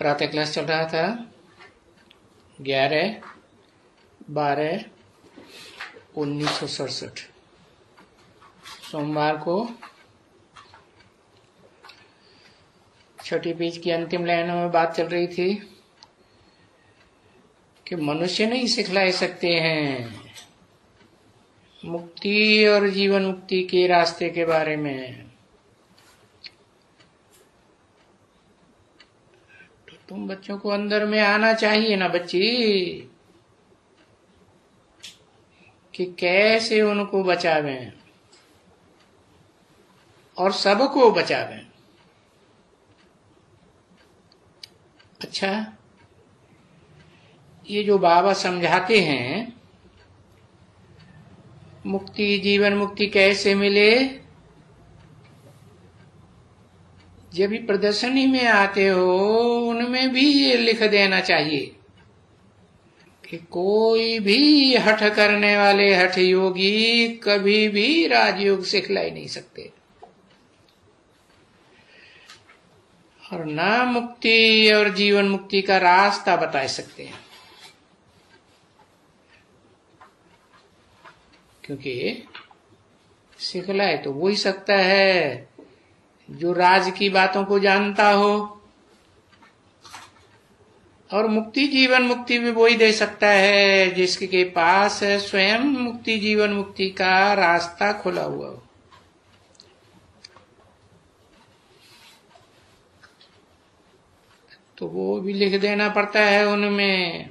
प्रातः क्लास चल रहा था 11/12/1967 सोमवार को छठी पेज की अंतिम लाइनों में बात चल रही थी कि मनुष्य नहीं सिखला सकते हैं मुक्ति और जीवन मुक्ति के रास्ते के बारे में। तो तुम बच्चों को अंदर में आना चाहिए ना बच्ची, कि कैसे उनको बचावें और सबको बचावें। अच्छा, ये जो बाबा समझाते हैं मुक्ति जीवन मुक्ति कैसे मिले, जब भी प्रदर्शनी में आते हो उनमें भी ये लिख देना चाहिए कि कोई भी हठ करने वाले हठ योगी कभी भी राजयोग सिखला ही नहीं सकते और ना मुक्ति और जीवन मुक्ति का रास्ता बता सकते हैं, क्योंकि सिखलाए तो वो ही सकता है जो राज की बातों को जानता हो, और मुक्ति जीवन मुक्ति भी वो ही दे सकता है जिसके पास स्वयं मुक्ति जीवन मुक्ति का रास्ता खुला हुआ हो। तो वो भी लिख देना पड़ता है उनमें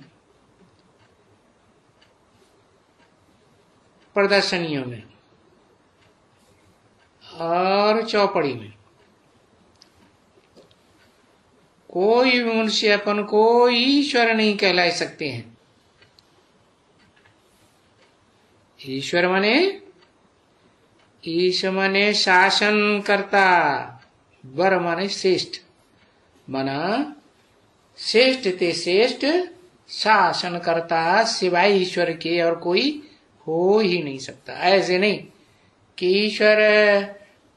प्रदर्शनियों में और चौपड़ी में। कोई मनुष्य अपन को ईश्वर नहीं कहला सकते हैं। ईश्वर माने ईश माने शासन करता, वर माने श्रेष्ठ, माना श्रेष्ठ ते श्रेष्ठ शासन करता सिवाय ईश्वर के और कोई हो ही नहीं सकता। ऐसे नहीं कि ईश्वर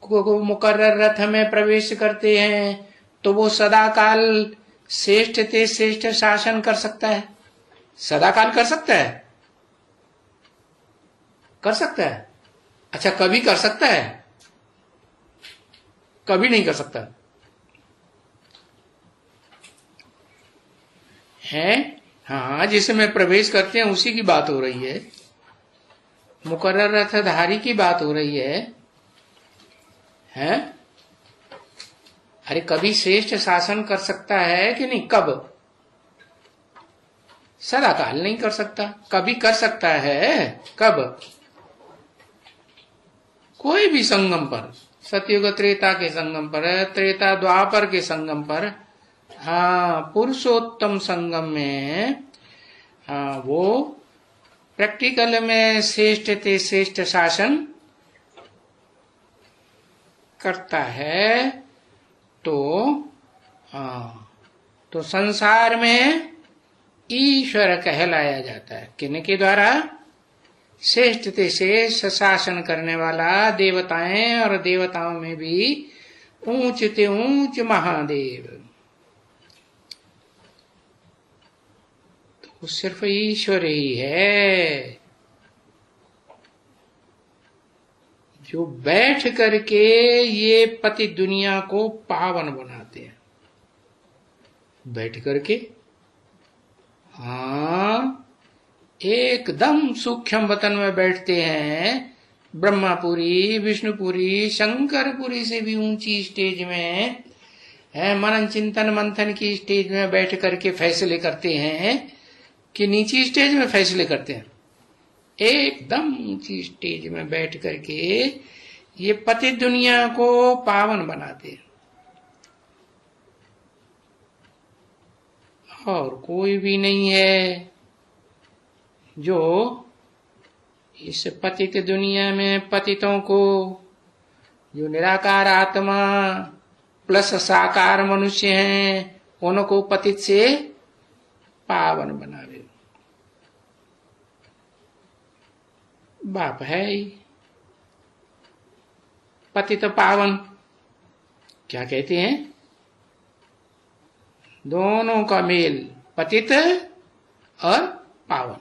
को मुकर्रर रथ में प्रवेश करते हैं तो वो सदा काल श्रेष्ठ ते श्रेष्ठ शासन कर सकता है। सदा काल कर सकता है, कर सकता है। अच्छा, कभी कर सकता है, कभी नहीं कर सकता है। हाँ, जिसमें प्रवेश करते हैं उसी की बात हो रही है, मुकर्रर रथधारी की बात हो रही है। हैं? अरे कभी श्रेष्ठ शासन कर सकता है कि नहीं? कब? सदा काल नहीं कर सकता। कभी कर सकता है, कब? कोई भी संगम पर, सतयुग त्रेता के संगम पर, त्रेता द्वापर के संगम पर, हाँ पुरुषोत्तम संगम में, हाँ वो प्रैक्टिकल में श्रेष्ठ ते श्रेष्ठ शासन करता है। तो हाँ, तो संसार में ईश्वर कहलाया जाता है किनके द्वारा? श्रेष्ठ ते श्रेष्ठ शासन करने वाला, देवताएं और देवताओं में भी ऊंच ते ऊंच महादेव। तो सिर्फ ईश्वर ही है जो बैठ करके ये पति दुनिया को पावन बनाते हैं। बैठ करके, हाँ, एकदम सूक्ष्म वतन में बैठते हैं। ब्रह्मापुरी, विष्णुपुरी, शंकरपुरी से भी ऊंची स्टेज में है, मनन चिंतन मंथन की स्टेज में बैठ करके फैसले करते हैं कि नीची स्टेज में फैसले करते हैं। एकदम ऊंची स्टेज में बैठ करके ये पति दुनिया को पावन बनाते हैं। और कोई भी नहीं है जो इस पतित दुनिया में पतितों को, जो निराकार आत्मा प्लस साकार मनुष्य हैं, उनको पतित से पावन बनावे। बाप है ही पतित पावन, क्या कहते हैं? दोनों का मेल, पतित और पावन।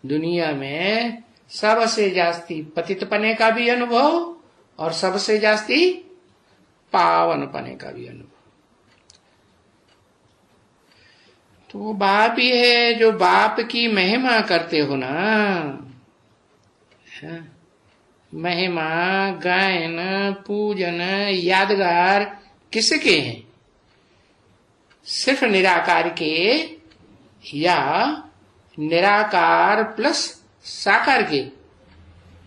दुनिया में सबसे जास्ती पतित पने का भी अनुभव और सबसे जास्ती पावन पने का भी अनुभव। तो वो बाप ही है जो बाप की महिमा करते हो ना। महिमा, गायन, पूजन, यादगार किसके हैं? सिर्फ निराकार के, या निराकार प्लस साकार के?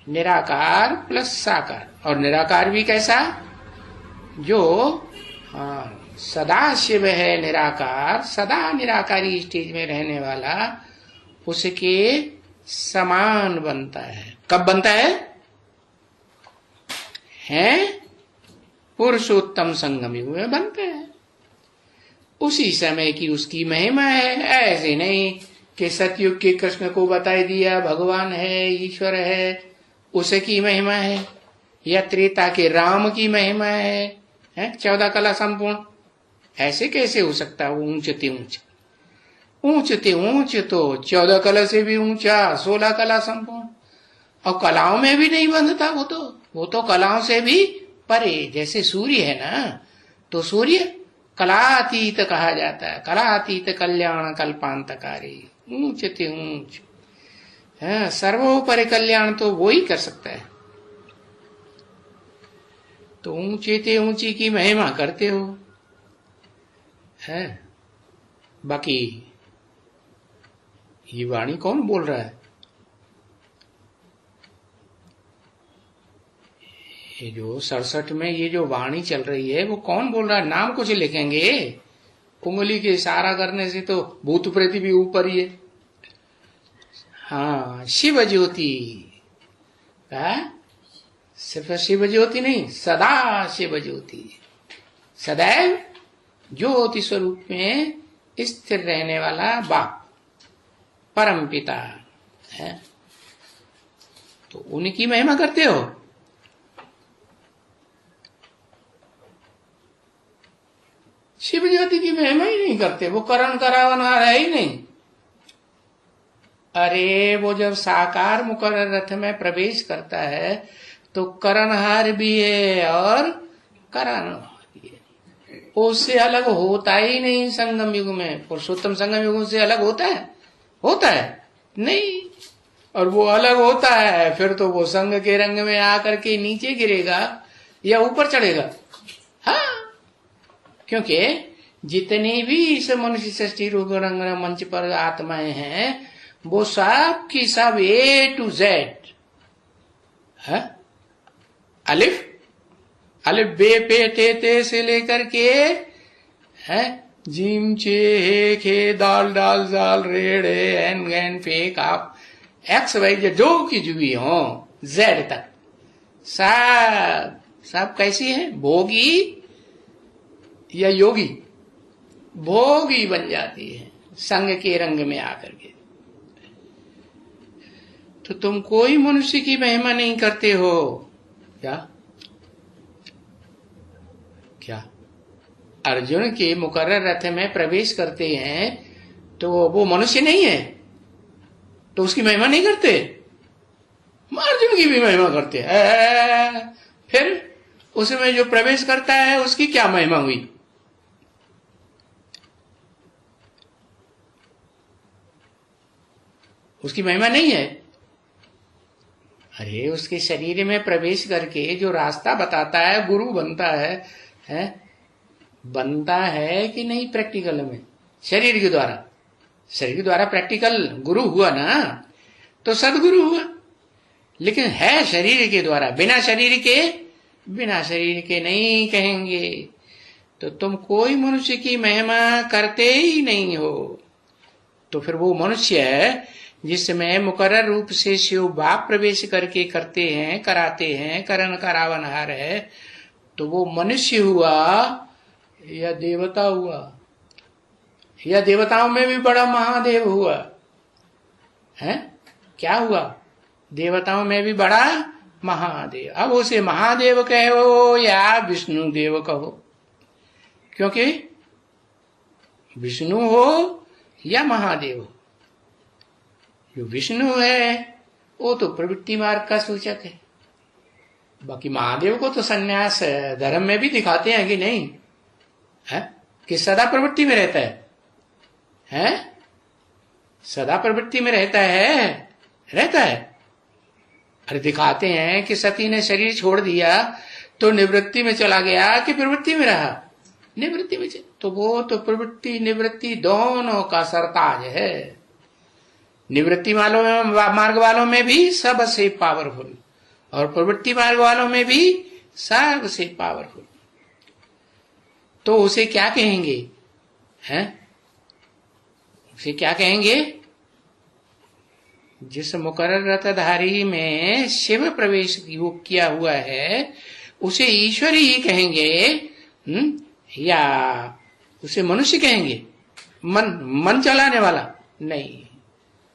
निराकार प्लस साकार। और निराकार भी कैसा? जो सदा शिव है निराकार, सदा निराकारी स्टेज में रहने वाला, उसके समान बनता है। कब बनता है? पुरुषोत्तम संगम युग में बनते हैं। उसी समय की उसकी महिमा है। ऐसे नहीं कि सतयुग के कृष्ण को बता दिया भगवान है, ईश्वर है, उसकी महिमा है, या त्रेता के राम की महिमा है 14 कला संपूर्ण। ऐसे कैसे हो सकता है? वो ऊंचते ऊंच, ऊंचते ऊंच तो 14 कला से भी ऊंचा, 16 कला संपूर्ण। और कलाओं में भी नहीं बंधता वो तो कलाओं से भी परे। जैसे सूर्य है ना, तो सूर्य कलातीत कहा जाता है। कलातीत कल्याण कल्पांतकारी, ऊंचते ऊंच। सर्वोपरि कल्याण तो वो ही कर सकता है। तो ऊंचे ऊंची की महिमा करते हो है। बाकी ये वाणी कौन बोल रहा है? ये जो 67 में ये जो वाणी चल रही है, वो कौन बोल रहा है? नाम कुछ लिखेंगे, उंगली के इशारा करने से तो भूत प्रेत भी ऊपर ही है। हाँ, शिव ज्योति। सिर्फ शिव ज्योति नहीं, सदा शिव ज्योति, सदैव ज्योति स्वरूप में स्थिर रहने वाला बाप, परम पिता है। तो उनकी महिमा करते हो। शिव ज्योति की महिमा ही नहीं करते। वो करण करावनहार है ही नहीं। अरे वो जब साकार मुकर्रर रथ में प्रवेश करता है तो करणहार भी है और करानहार भी है। उससे अलग होता ही नहीं संगम युग में। पुरुषोत्तम संगम युग से अलग होता है? होता है नहीं। और वो अलग होता है फिर तो वो संग के रंग में आकर के नीचे गिरेगा या ऊपर चढ़ेगा। हाँ, क्योंकि जितनी भी इस मनुष्य सृष्टि रूप रंग मंच पर आत्माएं हैं, वो सब की सब A to Z है। अलिफ बे पे ते से लेकर के है जीम चे हे खे दाल डाल जाल रेड़ एन गैन पे काप एक्स वाई जो की जो भी हो जेड तक सब कैसी है? भोगी या योगी? भोगी बन जाती है संग के रंग में आकर के। तो तुम कोई मनुष्य की महिमा नहीं करते हो क्या? अर्जुन के मुकर्रर रथ में प्रवेश करते हैं तो वो मनुष्य नहीं है, तो उसकी महिमा नहीं करते? अर्जुन की भी महिमा करते हैं। फिर उसमें जो प्रवेश करता है उसकी क्या महिमा हुई? उसकी महिमा नहीं है। अरे उसके शरीर में प्रवेश करके जो रास्ता बताता है, गुरु बनता है बनता है कि नहीं? प्रैक्टिकल में शरीर के द्वारा प्रैक्टिकल गुरु हुआ ना, तो सदगुरु हुआ। लेकिन है शरीर के द्वारा, बिना शरीर के नहीं कहेंगे। तो तुम कोई मनुष्य की महिमा करते ही नहीं हो। तो फिर वो मनुष्य है जिसमें मुकर्रर रूप से शिव बाप प्रवेश करके करते हैं, कराते हैं, करण करावनहार है, तो वो मनुष्य हुआ या देवता हुआ? या देवताओं में भी बड़ा महादेव हुआ है? क्या हुआ? देवताओं में भी बड़ा महादेव। अब उसे महादेव कहो या विष्णु देव कहो, क्योंकि विष्णु हो या महादेव हो। जो विष्णु है वो तो प्रवृत्ति मार्ग का सूचक है। बाकी महादेव को तो सन्यास धर्म में भी दिखाते हैं कि नहीं है, कि सदा प्रवृत्ति में रहता है? सदा प्रवृत्ति में रहता है। अरे दिखाते हैं कि सती ने शरीर छोड़ दिया तो निवृत्ति में चला गया कि प्रवृत्ति में रहा? निवृत्ति में। तो वो तो प्रवृत्ति निवृत्ति दोनों का सरताज है। निवृत्ति वालों में, मार्ग वालों में भी सबसे पावरफुल, और प्रवृत्ति मार्ग वालों में भी सबसे पावरफुल। तो उसे क्या कहेंगे? हैं? उसे क्या कहेंगे? जिस मुकर्रर रथधारी में शिव प्रवेश योग किया हुआ है उसे ईश्वर ही कहेंगे, या उसे मनुष्य कहेंगे? मन चलाने वाला नहीं।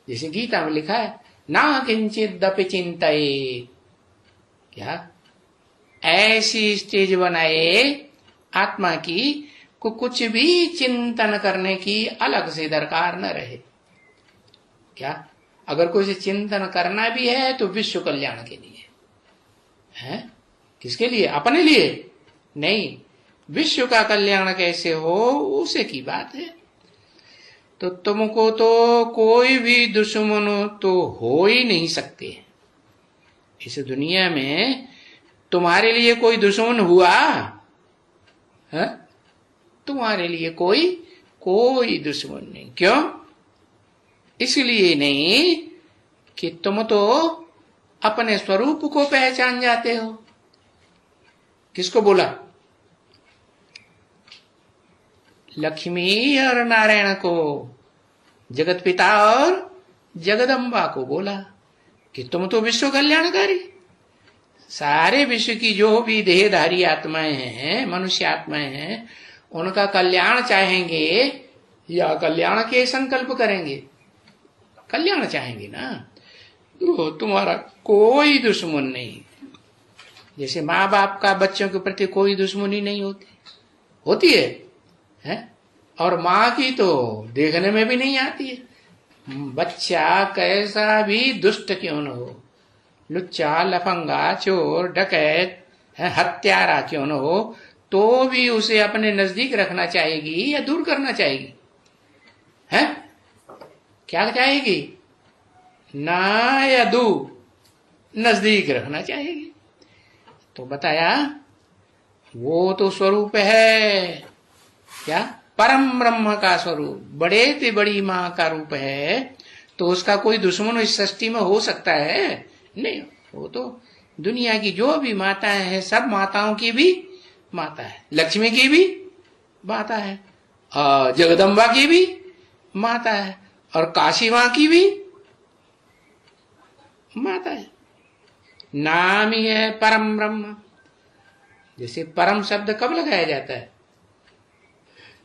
जैसे गीता में लिखा है, ना किंचित दपि चिंतये, क्या ऐसी स्टेज बनाए आत्मा की को कुछ भी चिंतन करने की अलग से दरकार न रहे। क्या अगर कोई चिंतन करना भी है तो विश्व कल्याण के लिए है। किसके लिए? अपने लिए नहीं। विश्व का कल्याण कैसे हो उसे की बात है। तो तुमको तो कोई भी दुश्मन तो हो ही नहीं सकते। इस दुनिया में तुम्हारे लिए कोई दुश्मन हुआ है? तुम्हारे लिए कोई दुश्मन नहीं। क्यों? इसलिए नहीं कि तुम तो अपने स्वरूप को पहचान जाते हो। किसको बोला? लक्ष्मी और नारायण को, जगत पिता और जगदम्बा को बोला कि तुम तो विश्व कल्याणकारी। सारे विश्व की जो भी देहधारी आत्माएं हैं, मनुष्य आत्माएं हैं, उनका कल्याण चाहेंगे या कल्याण के संकल्प करेंगे? कल्याण चाहेंगे ना। तो तुम्हारा कोई दुश्मन नहीं। जैसे माँ बाप का बच्चों के प्रति कोई दुश्मनी नहीं होती है? और माँ की तो देखने में भी नहीं आती है। बच्चा कैसा भी दुष्ट क्यों न हो, लुच्चा लफंगा चोर डकैत हत्यारा क्यों न हो, तो भी उसे अपने नजदीक रखना चाहेगी या दूर करना चाहेगी? है क्या चाहेगी? ना या दूर, नजदीक रखना चाहेगी। तो बताया वो तो स्वरूप है क्या? परम ब्रह्म का स्वरूप, बड़े से बड़ी माँ का रूप है। तो उसका कोई दुश्मन इस सृष्टि में हो सकता है? नहीं। वो तो दुनिया की जो भी माताएं हैं सब माताओं की भी माता है। लक्ष्मी की भी माता है, जगदम्बा की भी माता है, और काशी मां की भी माता है। नाम ही है परम ब्रह्म। जैसे परम शब्द कब लगाया जाता है?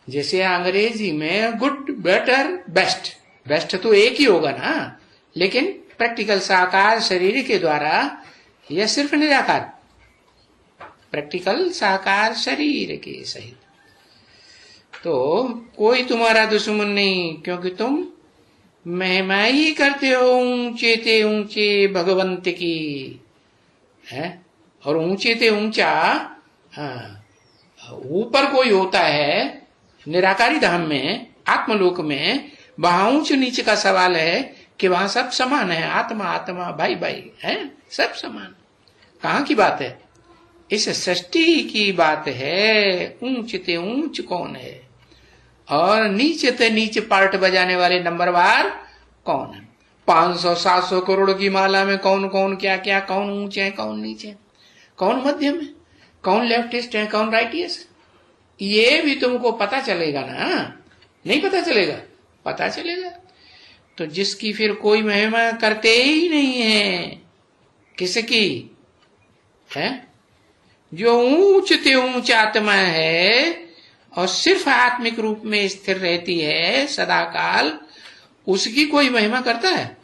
जैसे अंग्रेजी में गुड, बेटर, बेस्ट। बेस्ट तो एक ही होगा ना, लेकिन प्रैक्टिकल साकार शरीर के द्वारा यह सिर्फ निराकार, प्रैक्टिकल साकार शरीर के सहित। तो कोई तुम्हारा दुश्मन नहीं, क्योंकि तुम महिमा ही करते हो ऊंचे ते ऊंचे भगवंत की है। और ऊंचे ते ऊंचा ऊपर कोई होता है निराकारी धाम में, आत्मलोक में, वहां ऊंच नीच का सवाल है कि वहां सब समान है। आत्मा आत्मा, भाई भाई है, सब समान। कहाँ की बात है? इस सृष्टि की बात है। ऊंच ते ऊंच कौन है और नीचे ते नीचे पार्ट बजाने वाले नंबरवार कौन है? 500-700 करोड़ की माला में कौन कौन क्या क्या, कौन ऊंचे है कौन नीचे है, कौन मध्यम है, कौन लेफ्टिस्ट है कौन राइटिस्ट, ये भी तुमको पता चलेगा ना? नहीं पता चलेगा? पता चलेगा। तो जिसकी फिर कोई महिमा करते ही नहीं है, किसकी है? जो ऊंच ते ऊंच आत्मा है और सिर्फ आत्मिक रूप में स्थिर रहती है सदा काल, उसकी कोई महिमा करता है?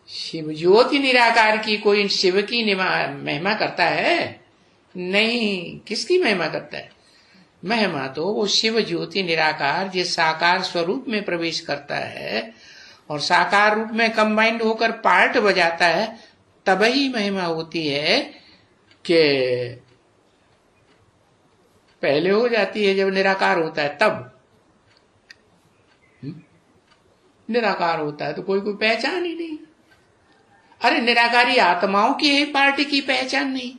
शिव ज्योति निराकार की कोई शिव की महिमा करता है? नहीं। किसकी महिमा करता है? महिमा तो वो शिव ज्योति निराकार जिस साकार स्वरूप में प्रवेश करता है और साकार रूप में कंबाइंड होकर पार्ट बजाता है, तब ही महिमा होती है कि पहले हो जाती है जब निराकार होता है, तब निराकार होता है तो कोई पहचान ही नहीं। अरे निराकारी आत्माओं की ही पार्टी की पहचान नहीं,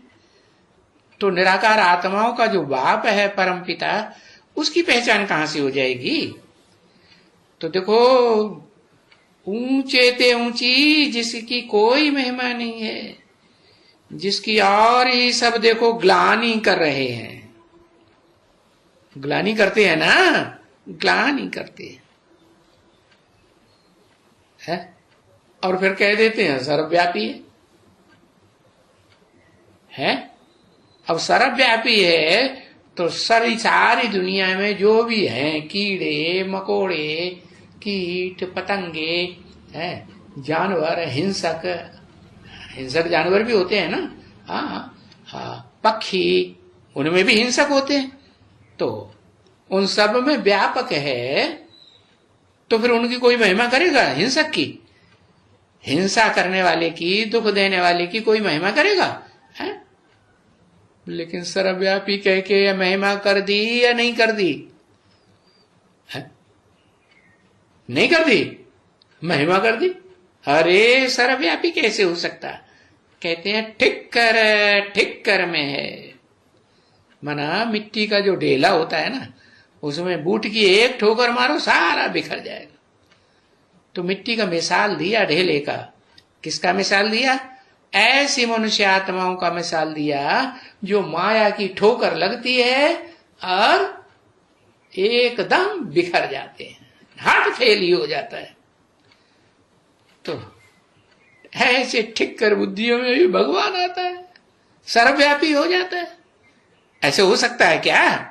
तो निराकार आत्माओं का जो बाप है परम पिता, उसकी पहचान कहां से हो जाएगी। तो देखो, ऊंचे ते ऊंची जिसकी कोई महिमा नहीं है, जिसकी और ही सब देखो ग्लानि कर रहे हैं। ग्लानि करते हैं ना, ग्लानि करते हैं, और फिर कह देते हैं सर्वव्यापी है। अब सर्वव्यापी है तो सारी दुनिया में जो भी हैं, कीड़े मकोड़े, कीट पतंगे हैं, जानवर, हिंसक जानवर भी होते हैं ना, हाँ, पक्षी, उनमें भी हिंसक होते हैं, तो उन सब में व्यापक है। तो फिर उनकी कोई महिमा करेगा हिंसक की? हिंसा करने वाले की, दुख देने वाले की कोई महिमा करेगा है? लेकिन सर्वव्यापी कह के या महिमा कर दी या नहीं कर दी है? नहीं कर दी, महिमा कर दी। अरे सर्वव्यापी कैसे हो सकता? कहते हैं ठिक्कर में है। मना मिट्टी का जो ढेला होता है ना, उसमें बूट की एक ठोकर मारो सारा बिखर जाएगा। तो मिट्टी का मिसाल दिया ढेले का। किसका मिसाल दिया? ऐसी मनुष्य आत्माओं का मिसाल दिया जो माया की ठोकर लगती है और एकदम बिखर जाते हैं, हार्ट फेल ही हो जाता है। तो ऐसे ठिक्कर बुद्धियों में भी भगवान आता है, सर्वव्यापी हो जाता है। ऐसे हो सकता है क्या?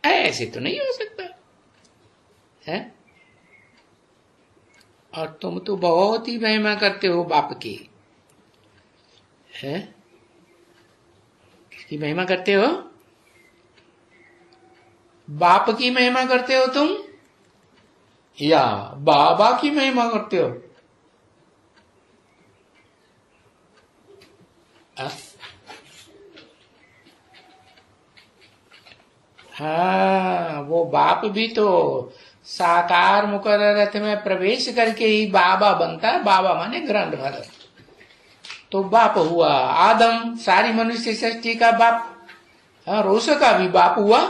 ऐसे तो नहीं हो सकता है। और तुम तो बहुत ही महिमा करते हो बाप की, है? किसकी महिमा करते हो? बाप की महिमा करते हो तुम या बाबा की महिमा करते हो? हाँ, वो बाप भी तो साकार मुकर्रर रथ में प्रवेश करके ही बाबा बनता है। बाबा माने ग्रैंडफादर। तो बाप हुआ आदम, सारी मनुष्य सृष्टि का बाप, और उसका भी बाप हुआ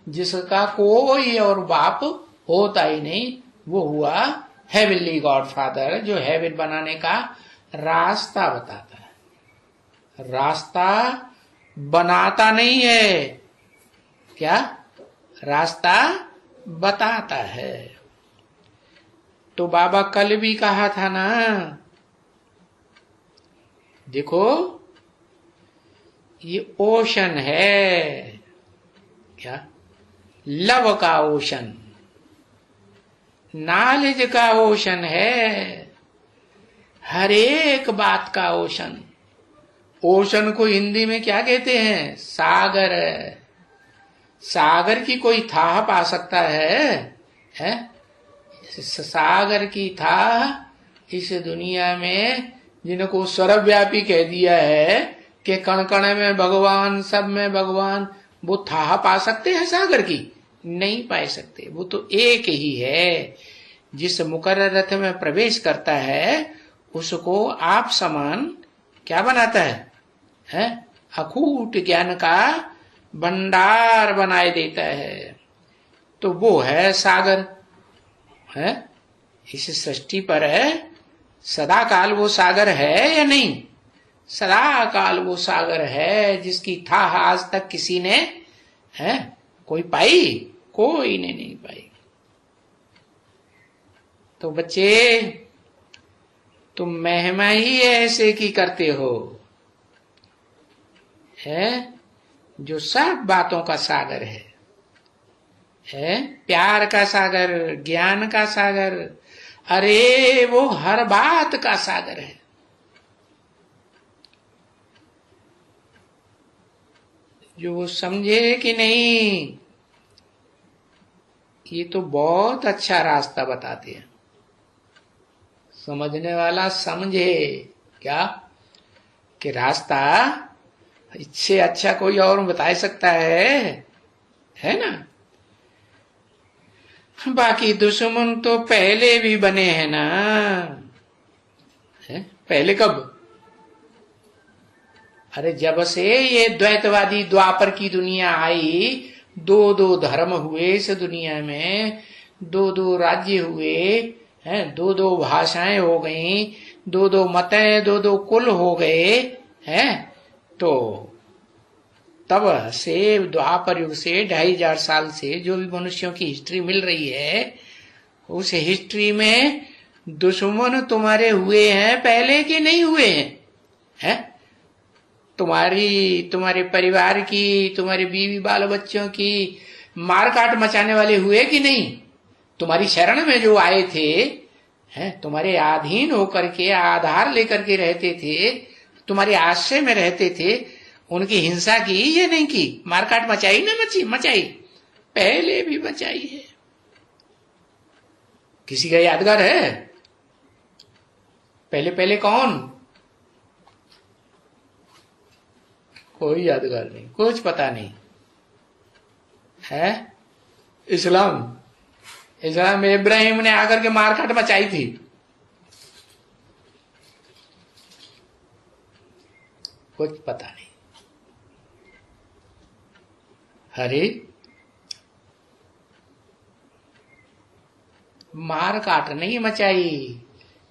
जिसका कोई और बाप होता ही नहीं, वो हुआ हेवनली गॉड फादर, जो हेवन बनाने का रास्ता बताता है। रास्ता बनाता नहीं है, क्या? रास्ता बताता है। तो बाबा कल भी कहा था ना, देखो ये ओशन है, क्या? लव का ओशन, नॉलेज का ओशन है, हर एक बात का ओशन। ओशन को हिंदी में क्या कहते हैं? सागर। सागर की कोई थाह पा सकता है? सागर की थाह इस दुनिया में जिनको सर्वव्यापी कह दिया है कि कण कण में भगवान, सब में भगवान, वो थाह पा सकते हैं सागर की? नहीं पा सकते। वो तो एक ही है। जिस मुकर्रर रथ में प्रवेश करता है उसको आप समान क्या बनाता है? अखूट ज्ञान का भंडार बनाए देता है। तो वो है सागर है। इस सृष्टि पर है सदा काल वो सागर है या नहीं? सदा काल वो सागर है जिसकी था आज तक किसी ने कोई पाई? कोई ने नहीं पाई। तो बच्चे तुम महिमा ही ऐसे की करते हो है जो सब बातों का सागर है प्यार का सागर, ज्ञान का सागर, अरे वो हर बात का सागर है। जो वो समझे कि नहीं, ये तो बहुत अच्छा रास्ता बताते हैं। समझने वाला समझे क्या कि रास्ता इससे अच्छा कोई और बता सकता है ना। बाकी दुश्मन तो पहले भी बने हैं ना, है? पहले कब? अरे जब से ये द्वैतवादी द्वापर की दुनिया आई, दो दो धर्म हुए इस दुनिया में, दो दो राज्य हुए हैं, दो दो भाषाएं हो गई, दो दो मतें, दो दो कुल हो गए हैं, तो तब से द्वापर युग से 2500 साल से जो भी मनुष्यों की हिस्ट्री मिल रही है, उस हिस्ट्री में दुश्मन तुम्हारे हुए हैं पहले के नहीं हुए हैं? तुम्हारे परिवार की, तुम्हारे बीवी बाल बच्चों की मार काट मचाने वाले हुए कि नहीं? तुम्हारी शरण में जो आए थे, हैं, तुम्हारे अधीन होकर के आधार लेकर के रहते थे, तुम्हारे आश्रय में रहते थे, उनकी हिंसा की या नहीं की? मारकाट मचाई ना मचाई? पहले भी मचाई है। किसी का यादगार है? पहले पहले कौन? कोई यादगार नहीं, कुछ पता नहीं है। इस्लाम में इब्राहिम ने आकर के मारकाट मचाई थी, कुछ पता नहीं। अरे मार काट नहीं मचाई,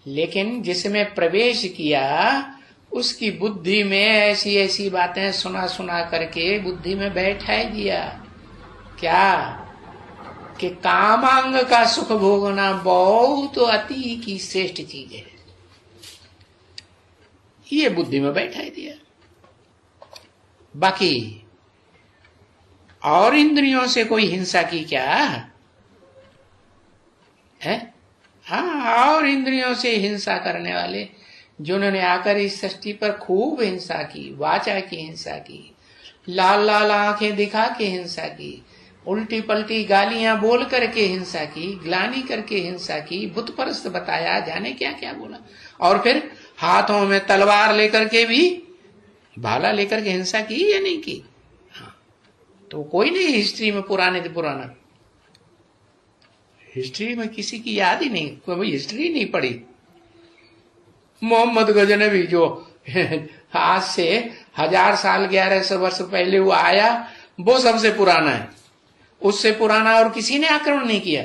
लेकिन जिसमें प्रवेश किया उसकी बुद्धि में ऐसी ऐसी बातें सुना करके बुद्धि में बैठा दिया क्या कि कामांग का सुख भोगना बहुत अति की श्रेष्ठ चीज है, ये बुद्धि में बैठा दिया। बाकी और इंद्रियों से कोई हिंसा की क्या है? हाँ, और इंद्रियों से हिंसा करने वाले जिन्होंने आकर इस सृष्टि पर खूब हिंसा की, वाचा की हिंसा की, लाल लाल आंखें दिखा के हिंसा की, उल्टी पलटी गालियां बोल करके हिंसा की, ग्लानी करके हिंसा की, बुत परस्त बताया, जाने क्या क्या बोला, और फिर हाथों में तलवार लेकर के भी, भाला लेकर के हिंसा की या नहीं की? हाँ, तो कोई नहीं हिस्ट्री में पुराना हिस्ट्री में किसी की याद ही नहीं, कोई हिस्ट्री नहीं पढ़ी। मोहम्मद गजनवी जो आज से 1000 साल 1100 वर्ष पहले वो आया, वो सबसे पुराना है, उससे पुराना और किसी ने आक्रमण नहीं किया।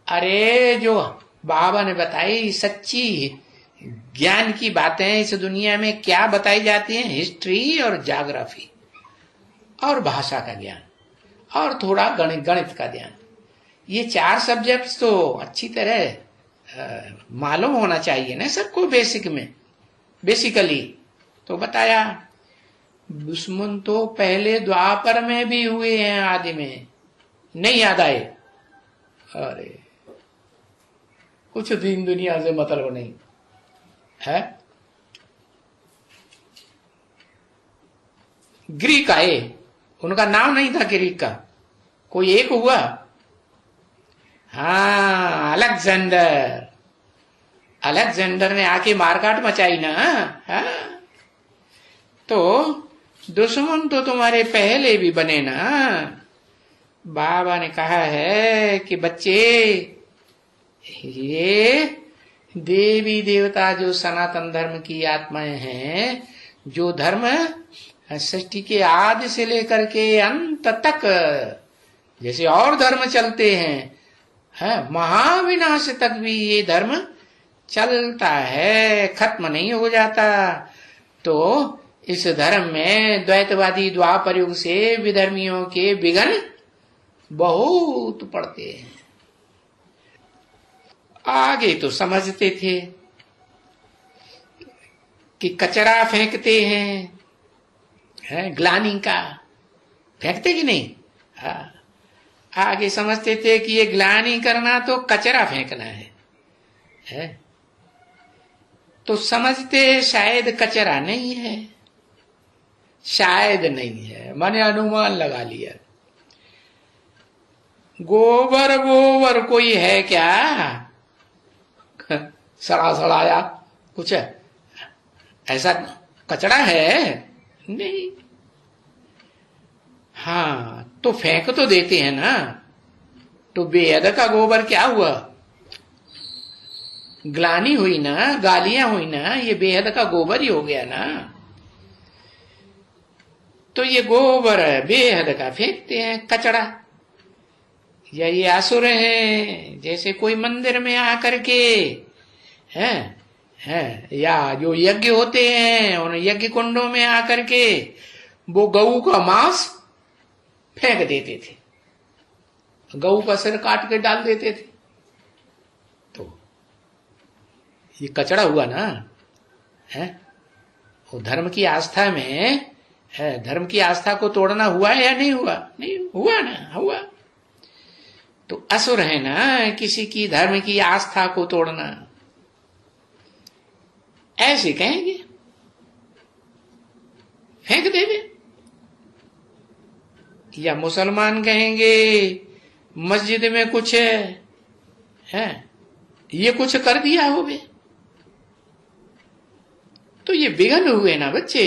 अरे जो बाबा ने बताई सच्ची ज्ञान की बातें इस दुनिया में क्या बताई जाती हैं, हिस्ट्री और ज्योग्राफी और भाषा का ज्ञान और थोड़ा गणित का ज्ञान, ये 4 सब्जेक्ट्स तो अच्छी तरह मालूम होना चाहिए ना सबको बेसिकली। तो बताया दुश्मन तो पहले द्वापर में भी हुए हैं, आदि में नहीं याद आए। अरे कुछ दीन दुनिया से मतलब नहीं है। ग्रीक आए, उनका नाम नहीं था ग्रीक का, कोई एक हुआ, हाँ अलेक्जेंडर ने आके मारकाट मचाई ना। हाँ? तो दुश्मन तो तुम्हारे पहले भी बने ना। बाबा ने कहा है कि बच्चे, ये देवी देवता जो सनातन धर्म की आत्माएं हैं, जो धर्म सृष्टि के आदि से लेकर के अंत तक जैसे और धर्म चलते हैं, महाविनाश तक भी ये धर्म चलता है, खत्म नहीं हो जाता। तो इस धर्म में द्वैतवादी द्वापर युग से विधर्मियों के विघ्न बहुत पड़ते हैं। आगे तो समझते थे कि कचरा फेंकते हैं ग्लानी का, फेंकते कि नहीं? हाँ, आगे समझते थे कि ये ग्लानी करना तो कचरा फेंकना है? तो समझते शायद कचरा नहीं है, शायद नहीं है, मैंने अनुमान लगा लिया। गोबर वोबर कोई है क्या? सड़ा सड़ाया कुछ ऐसा कचरा है? नहीं। हाँ, तो फेंक तो देते हैं ना। तो बेहद का गोबर क्या हुआ? ग्लानी हुई ना, गालियां हुई ना, ये बेहद का गोबर ही हो गया ना। तो ये गोबर बेहद का फेंकते हैं कचरा। या ये असुर हैं, जैसे कोई मंदिर में आकर के हैं या जो यज्ञ होते हैं उन यज्ञ कुंडों में आकर के वो गऊ का मांस फेंक देते थे, गऊ का सिर काट के डाल देते थे। तो ये कचरा हुआ ना। है वो धर्म की आस्था में है, धर्म की आस्था को तोड़ना हुआ है या नहीं हुआ? नहीं हुआ ना, हुआ। तो असुर है ना किसी की धर्म की आस्था को तोड़ना, ऐसे कहेंगे, फेंक देवे। या मुसलमान कहेंगे मस्जिद में कुछ है ये कुछ कर दिया होवे, तो ये विघन हुए ना बच्चे।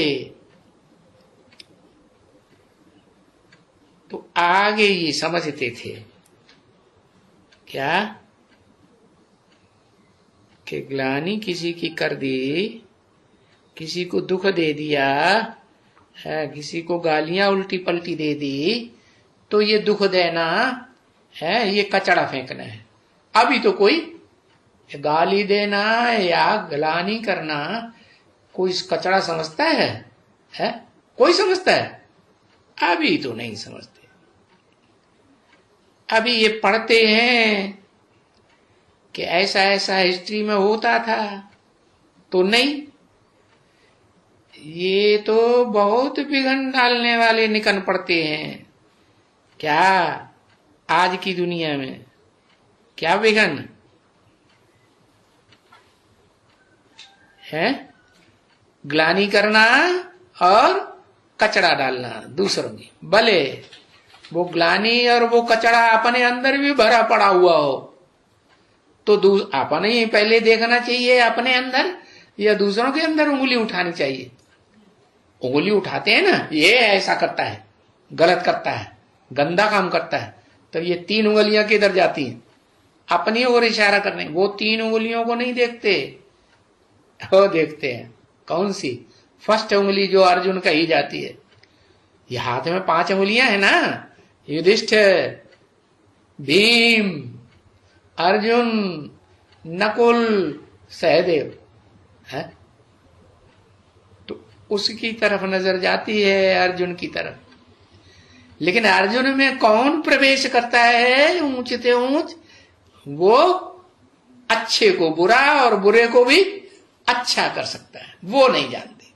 तो आगे ये समझते थे क्या कि ग्लानि किसी की कर दी, किसी को दुख दे दिया है, किसी को गालियां उल्टी पलटी दे दी, तो ये दुख देना है, ये कचरा फेंकना है। अभी तो कोई गाली देना या ग्लानि करना कोई कचरा समझता है? कोई समझता है? अभी तो नहीं समझते। अभी ये पढ़ते हैं कि ऐसा ऐसा हिस्ट्री में होता था, तो नहीं, ये तो बहुत विघन डालने वाले निकल पड़ते हैं। क्या आज की दुनिया में क्या विघन है? ग्लानि करना और कचरा डालना दूसरों की, भले वो ग्लानि और वो कचरा अपने अंदर भी भरा पड़ा हुआ हो तो अपने ही पहले देखना चाहिए अपने अंदर, या दूसरों के अंदर उंगली उठानी चाहिए। उंगली उठाते हैं ना, ये ऐसा करता है, गलत करता है, गंदा काम करता है, तो ये 3 उंगलियां किधर जाती हैं? अपनी ओर इशारा करने। वो 3 उंगलियों को नहीं देखते, वो देखते हैं कौन सी? फर्स्ट उंगली जो अर्जुन कही जाती है। ये हाथ में 5 उंगलियां है ना, युधिष्ठिर, भीम, अर्जुन, नकुल, सहदेव है। तो उसकी तरफ नजर जाती है, अर्जुन की तरफ। लेकिन अर्जुन में कौन प्रवेश करता है ऊंच से ऊंच? वो अच्छे को बुरा और बुरे को भी अच्छा कर सकता है, वो नहीं जानते।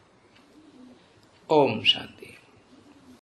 ओम शांति।